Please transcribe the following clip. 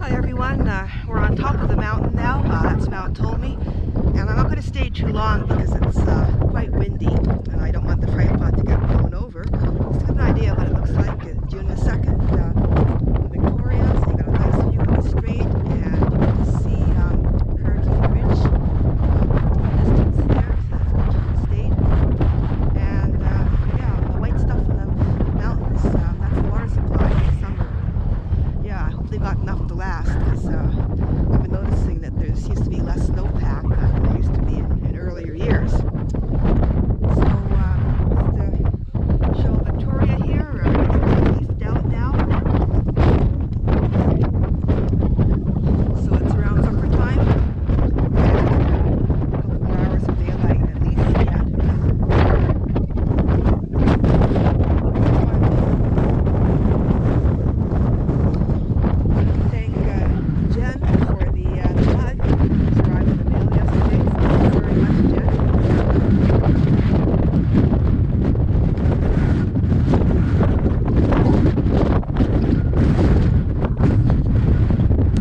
Hi everyone, we're on top of the mountain now. That's Mount Tolmie, and I'm not going to stay too long because it's quite windy and I don't want the tripod to get blown over. Just to get an idea of what it looks like. It's June the 2nd in Victoria, so you got a nice view of the strait, and you get to see Hurricane Ridge distance there, so that's Washington State. And yeah, the white stuff in the mountains, that's the water supply in the summer. Yeah, I hope they've got enough to last, because I've been noticing that there seems to be less snowpack than there used to be in earlier years.